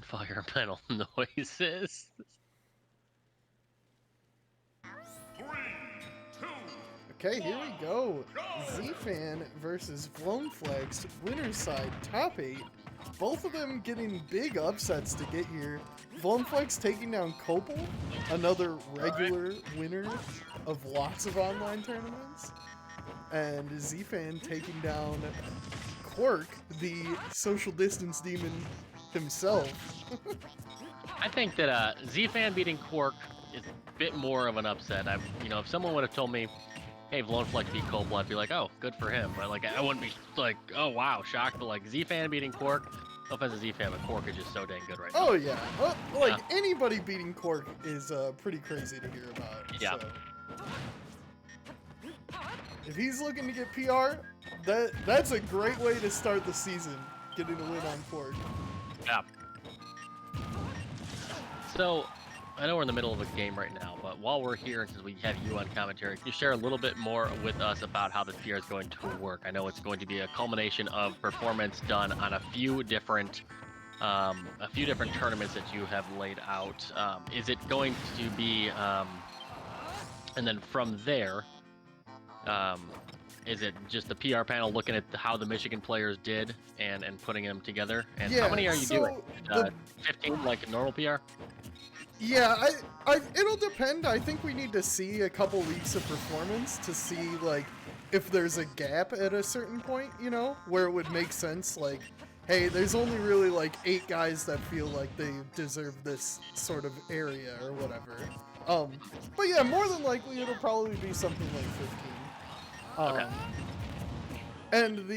fire panel noises. 3, 2, Okay, here we go. Zfan versus Vlone Flex, winner's side, top 8. Both of them getting big upsets to get here. Vlone Flex taking down Copal, another regular winner of lots of online tournaments. And Zfan taking down Quirk, the social distance demon himself. I think that Zfan beating Quark is a bit more of an upset. If someone would have told me, "Hey, Vlone Flex beat Copal," I'd be like, "Oh, good for him." But I wouldn't be like, "Oh wow, shocked." But Zfan beating Quark, no offense to Zfan, but Quark is just so dang good right now. Oh yeah, anybody beating Quark is pretty crazy to hear about. Yeah. So. If he's looking to get PR, that's a great way to start the season, getting a win on Quark. Yeah. So, I know we're in the middle of a game right now, but while we're here, and since we have you on commentary, can you share a little bit more with us about how the PR is going to work? I know it's going to be a culmination of performance done on a few different tournaments that you have laid out. Is it going to be, and then from there, is it just the PR panel looking at how the Michigan players did and putting them together? And Yeah, how many are you doing? the- 15, like a normal PR? Yeah, it'll depend. I think we need to see a couple weeks of performance to see, if there's a gap at a certain point, where it would make sense, hey, there's only really, 8 guys that feel like they deserve this sort of area or whatever. But yeah, more than likely it'll probably be something like 15. Okay. And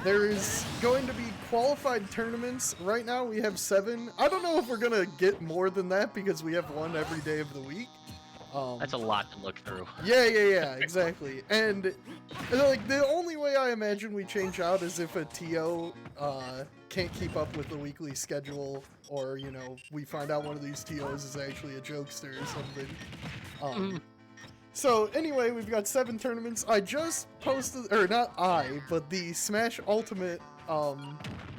there is going to be qualified tournaments. Right now we have 7. I don't know if we're gonna get more than that because we have one every day of the week. That's a lot to look through. Yeah, exactly. And the only way I imagine we change out is if a TO can't keep up with the weekly schedule, or we find out one of these TOs is actually a jokester or something. So anyway, we've got 7 tournaments. I just posted, or not I, but the Smash Ultimate,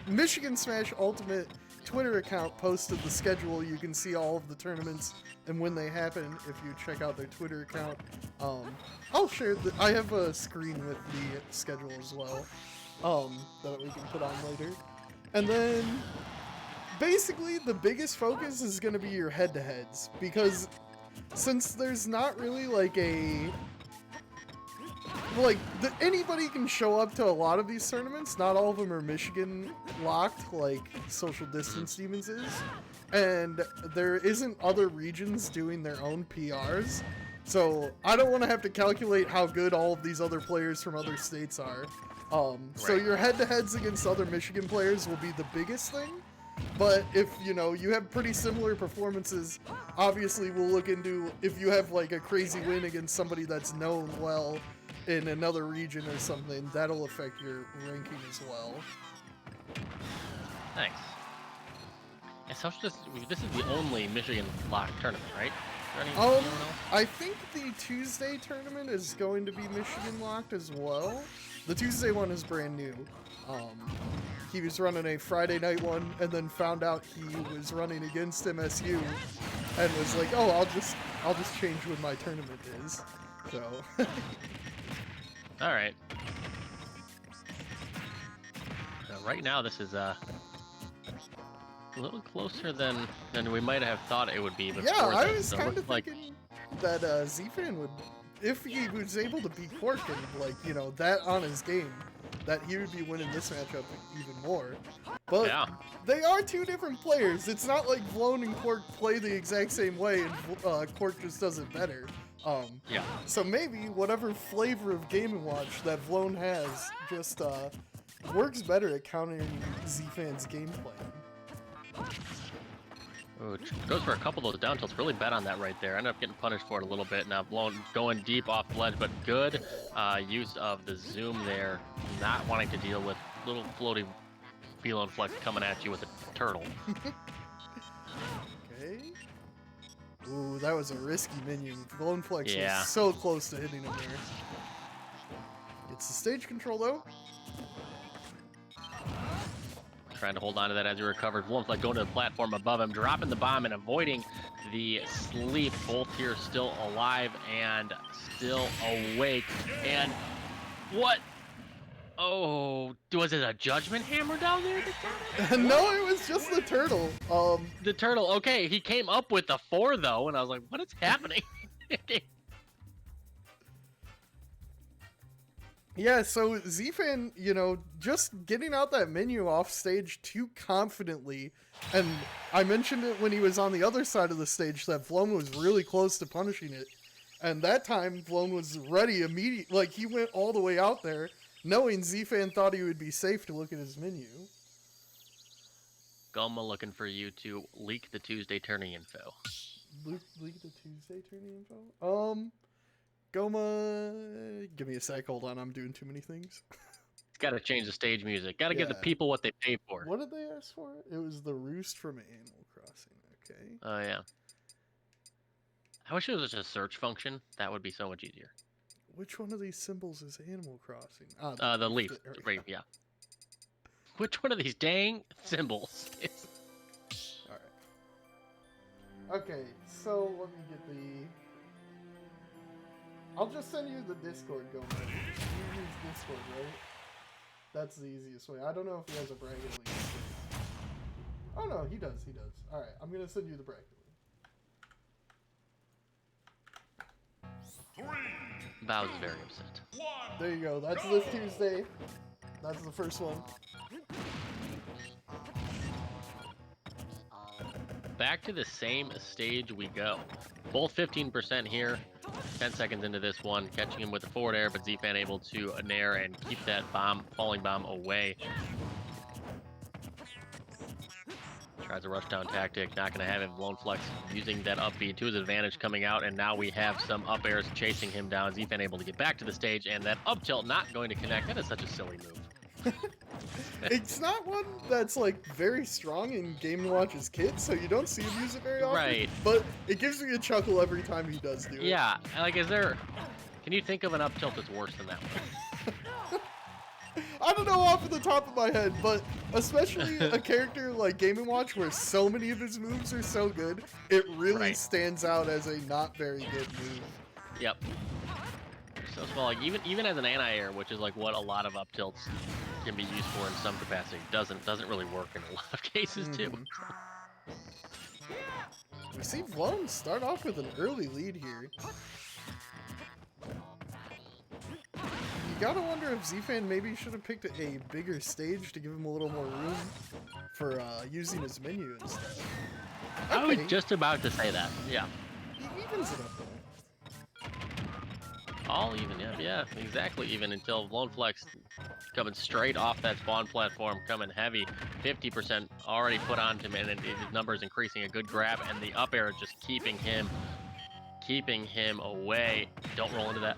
Michigan Smash Ultimate Twitter account posted the schedule. You can see all of the tournaments and when they happen if you check out their Twitter account. I'll share I have a screen with the schedule as well, that we can put on later. And then, basically, the biggest focus is going to be your head-to-heads, because since there's not really anybody can show up to a lot of these tournaments. Not all of them are Michigan locked like Social Distance Demons is, and there isn't other regions doing their own PRs. So I don't want to have to calculate how good all of these other players from other states are. So your head-to-heads against other Michigan players will be the biggest thing. But if, you have pretty similar performances, obviously we'll look into if you have, a crazy win against somebody that's known well in another region or something, that'll affect your ranking as well. Nice. And so this is the only Michigan locked tournament, right? I think the Tuesday tournament is going to be Michigan locked as well. The Tuesday one is brand new. He was running a Friday night one and then found out he was running against MSU and was like, "Oh, I'll just change when my tournament is." So. All right. Right now, this is a little closer than we might have thought it would be. Before yeah, I this. was So kind of thinking that Zfan would, if he was able to beat Quark and that on his game, that he would be winning this matchup even more. But yeah. They are 2 different players. It's not like Vlone and Quark play the exact same way and Quark just does it better. Yeah. So maybe whatever flavor of Game & Watch that Vlone has just works better at countering Zfan's gameplay. Ooh, goes for a couple of those down tilts. Really bet on that right there. Ended up getting punished for it a little bit. Now Vlone going deep off the ledge, but good use of the zoom there. Not wanting to deal with little floaty Vlone Flex coming at you with a turtle. Okay. Ooh, that was a risky minion. Vlone Flex Yeah. was so close to hitting him there. It's the stage control though. trying to hold on to that as he recovers. Vlone's like going to the platform above him, dropping the bomb and avoiding the sleep. Both here still alive and still awake. And what? Oh, was it a judgment hammer down there that got him? No, it was just the turtle. The turtle. Okay, he came up with the 4 though, and I was like, what is happening? Yeah, so Zfan, you know, just getting out that menu off stage too confidently, and I mentioned it when he was on the other side of the stage that Vlone was really close to punishing it, and that time Vlone was ready immediately, like he went all the way out there, knowing Zfan thought he would be safe to look at his menu. Goma looking for you to leak the Tuesday tourney info. Leak the Tuesday tourney info? Goma, give me a sec, hold on, I'm doing too many things. Got to change the stage music. Got to give the Yeah. people what they pay for. What did they ask for? It was the roost from Animal Crossing, okay. Oh, yeah. I wish it was just a search function. That would be so much easier. Which one of these symbols is Animal Crossing? The leaf. Right, yeah. Which one of these dang symbols is... Alright. Okay, so let me get the... I'll just send you the Discord going. You use Discord, right? That's the easiest way. I don't know if he has a bracket link. Oh no, he does, Alright, I'm gonna send you the bracket link. 3, Bow's very upset. 1. There you go, that's this Tuesday. That's the first one. Back to the same stage we go. Both 15% here. 10 seconds into this one, catching him with the forward air, but Zfan able to nair and keep that falling bomb away. Tries a rushdown tactic, not going to have it. Vlone Flex using that up B to his advantage coming out, and now we have some up airs chasing him down. Zfan able to get back to the stage, and that up tilt not going to connect. That is such a silly move. It's not one that's like very strong in Game & Watch's kids, so you don't see him use it very often. Right. But it gives me a chuckle every time he does do it. Yeah, like is there... Can you think of an up tilt that's worse than that one? I don't know off the top of my head, but especially a character like Game & Watch where so many of his moves are so good, it really stands out as a not very good move. Yep. So small, like even as an anti-air, which is like what a lot of up tilts can be used for in some capacity, doesn't really work in a lot of cases too. We see Vlone start off with an early lead here. You gotta wonder if Zfan maybe should have picked a bigger stage to give him a little more room for using his menu and stuff. Okay. I was just about to say that. Yeah. He evens it up though. All even, yeah, exactly even until Vlone Flex coming straight off that spawn platform, coming heavy, 50% already put onto him, and his number is increasing. A good grab, and the up air just keeping him away. Don't roll into that.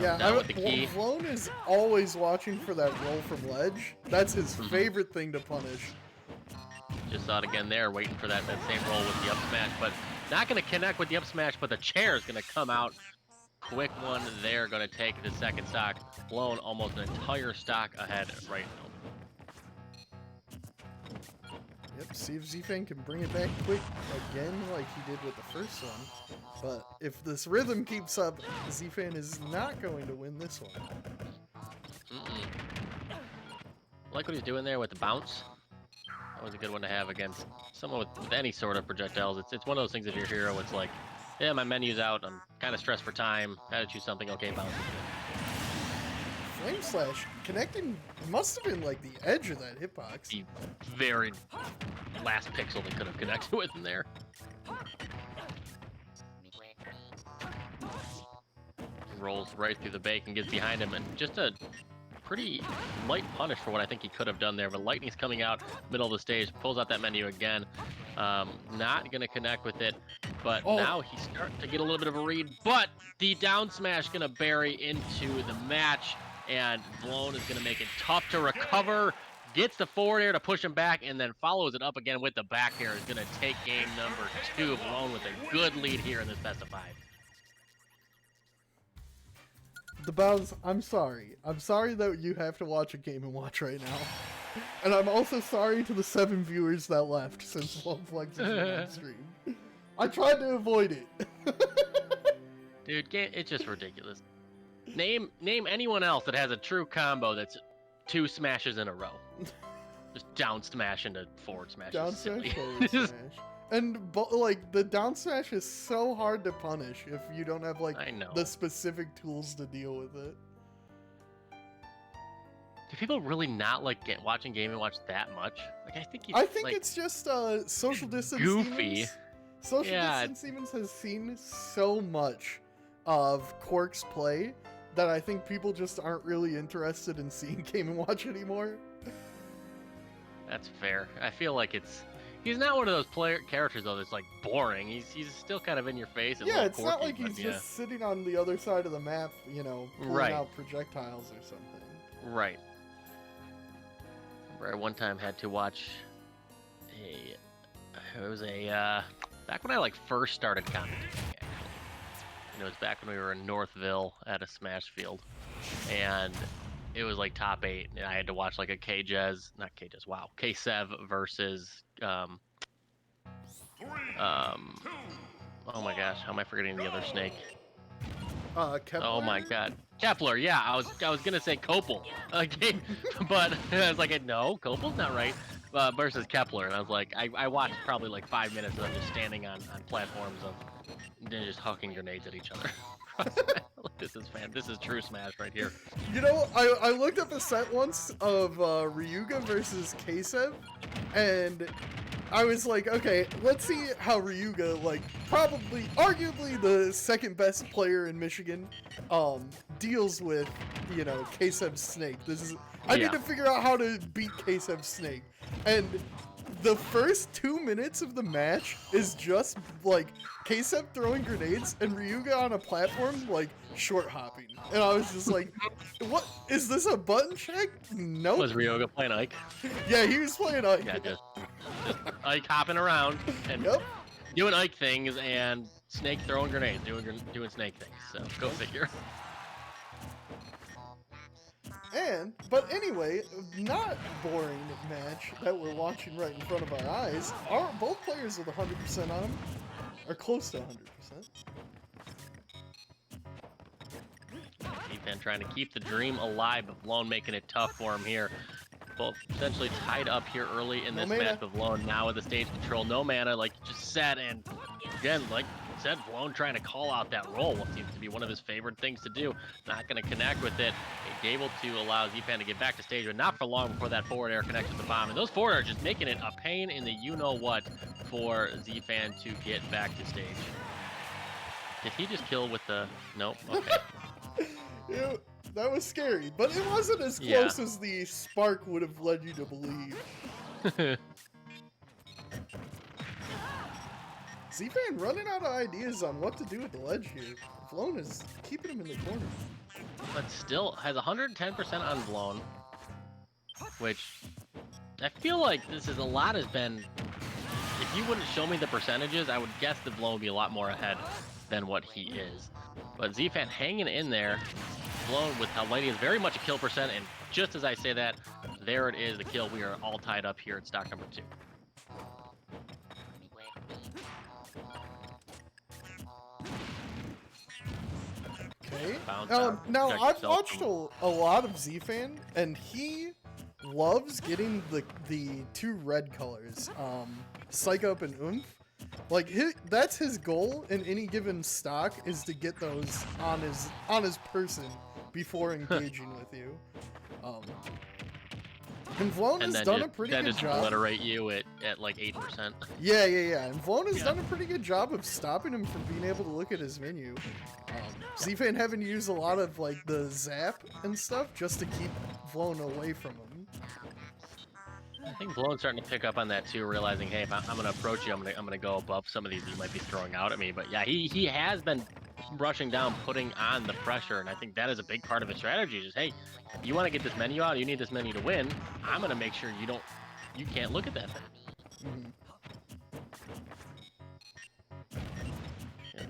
Yeah, Down with the key. Vlone is always watching for that roll from ledge. That's his favorite thing to punish. Just saw it again there, waiting for that same roll with the up smash, but not going to connect with the up smash, but the chair is going to come out. Quick one there, going to take the second stock. Vlone almost an entire stock ahead right now. Yep, see if Zfan can bring it back quick again like he did with the first one. But if this rhythm keeps up, Zfan is not going to win this one. Like what he's doing there with the bounce. That was a good one to have against someone with any sort of projectiles. It's one of those things if you're a hero, it's like, yeah, my menu's out, I'm kind of stressed for time, gotta choose something, okay, bounce. Flame Slash connecting must have been like the edge of that hitbox. The very last pixel they could have connected with in there. Rolls right through the bake and gets behind him, and just a pretty light punish for what I think he could have done there, but Lightning's coming out middle of the stage, pulls out that menu again. Not gonna connect with it, but now he's starting to get a little bit of a read, but the down smash gonna bury into the match, and Vlone is gonna make it tough to recover, gets the forward air to push him back, and then follows it up again with the back air. Is gonna take game number 2. Vlone with a good lead here in this best of 5. The Bows, I'm sorry. I'm sorry that you have to watch a Game & Watch right now. And I'm also sorry to the 7 viewers that left since Vlone Flex is on stream. I tried to avoid it. Dude, it's just ridiculous. Name anyone else that has a true combo that's 2 smashes in a row. Just down smash into forward smash. Down smash, forward smash. And like the down smash is so hard to punish if you don't have like the specific tools to deal with it. Do people really not like watching Game & Watch that much? Like I think like, it's just social distance. goofy. Demons. Social distance Demons has seen so much of Quark's play that I think people just aren't really interested in seeing Game & Watch anymore. That's fair. I feel like he's not one of those characters though that's like boring. He's still kind of in your face. And yeah, it's quirky, not like he's just sitting on the other side of the map, you know, pulling out projectiles or something. Right. I one time had to watch back when I like first started commentating actually. And it was back when we were in Northville at a Smash field, and it was like top 8, and I had to watch like a K-Sev versus oh my gosh, how am I forgetting the other snake? Kepler? Oh my god. Kepler, yeah, I was gonna say Copel, okay, but I was like, no, Copel's not right, versus Kepler, and I was like, I watched probably like 5 minutes of them just standing on platforms of just hucking grenades at each other. This is true Smash right here. You know, I looked up a set once of Ryuga versus K-Sev, and I was like, okay, let's see how Ryuga, like, probably, arguably the second best player in Michigan, deals with, you know, K-Sev's Snake. I need to figure out how to beat K-Sev's Snake. And the first 2 minutes of the match is just, like, K-Sev throwing grenades and Ryuga on a platform, like, short hopping. And I was just like, what? Is this a button check? Nope. Was Ryuga playing Ike? Yeah, he was playing Ike. Yeah, just Ike hopping around and doing Ike things, and Snake throwing grenades, doing Snake things. So go figure. But anyway, not boring match that we're watching right in front of our eyes. Both players with 100% on them, or close to 100%. Zfan trying to keep the dream alive, but Vlone making it tough for him here. Both essentially tied up here early in this match, but Vlone now with the stage control, no mana, like you just said, and again, like I said, Vlone trying to call out that roll, what seems to be one of his favorite things to do. Not going to connect with it. He's able to allow Zfan to get back to stage, but not for long before that forward air connects with the bomb. And those forward air just making it a pain in the you-know-what for Zfan to get back to stage. Did he just kill with the... Nope, okay. Yeah, that was scary, but it wasn't as close as the spark would have led you to believe. Zfan running out of ideas on what to do with the ledge here. Vlone is keeping him in the corner. But still has 110% on Vlone, which I feel like this is a lot has been... If you wouldn't show me the percentages, I would guess that Vlone would be a lot more ahead than what he is. But Zfan hanging in there. Vlone with how light he is, very much a kill percent, and just as I say that, there it is, the kill. We are all tied up here at stock number 2. Okay. Now I've watched a lot of Zfan, and he loves getting the 2 red colors, Psych Up and Oomph. Like that's his goal in any given stock, is to get those on his person before engaging with you. And Vlone has done a pretty good job. Obliterate you at like 8%. Yeah. And Vlone has done a pretty good job of stopping him from being able to look at his menu. Zfan having to use a lot of like the zap and stuff just to keep Vlone away from him. I think Vlone's starting to pick up on that too, realizing, hey, if I'm going to approach you, I'm gonna go above some of these you might be throwing out at me. But yeah, he has been rushing down, putting on the pressure, and I think that is a big part of his strategy. Is hey, you want to get this menu out, you need this menu to win. I'm gonna make sure you can't look at that thing.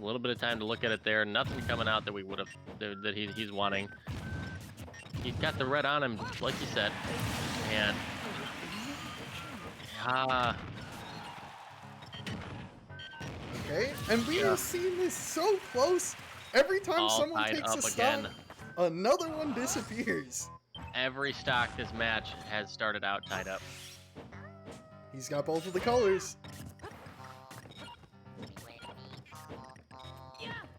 A little bit of time to look at it there. Nothing coming out that we would have that he's wanting. He's got the red on him, like you said, and okay. And we have seen this so close. Every time all someone tied takes up a stop, again. another one disappears. Every stock this match has started out tied up. He's got both of the colors.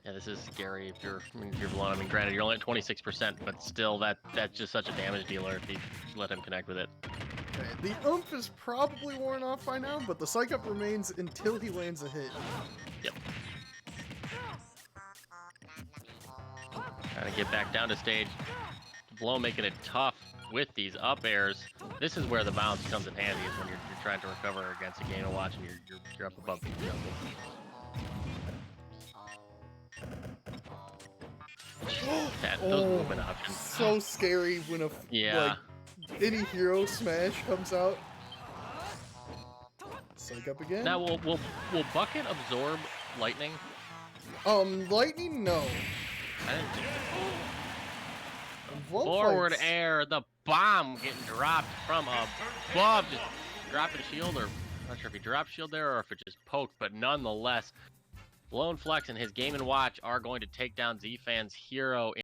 Yeah, this is scary if you're Vlone. I mean, granted, you're only at 26%, but still, that's just such a damage dealer if you let him connect with it. Okay, the oomph is probably worn off by now, but the psych up remains until he lands a hit. Yep. Trying to get back down to stage. Vlone making it tough with these up airs. This is where the bounce comes in handy, is when you're trying to recover against a game of watch and you're up above the jungle. Those movement options. So scary when Yeah. like any hero smash comes out. Psych up again. Now will Bucket absorb lightning? Lightning, no. I didn't think Vlone forward fights- air, the bomb getting dropped from above, just dropping shield, or I'm not sure if he dropped shield there or if it just poked, but nonetheless, Vlone Flex and his Game & Watch are going to take down Zfan's hero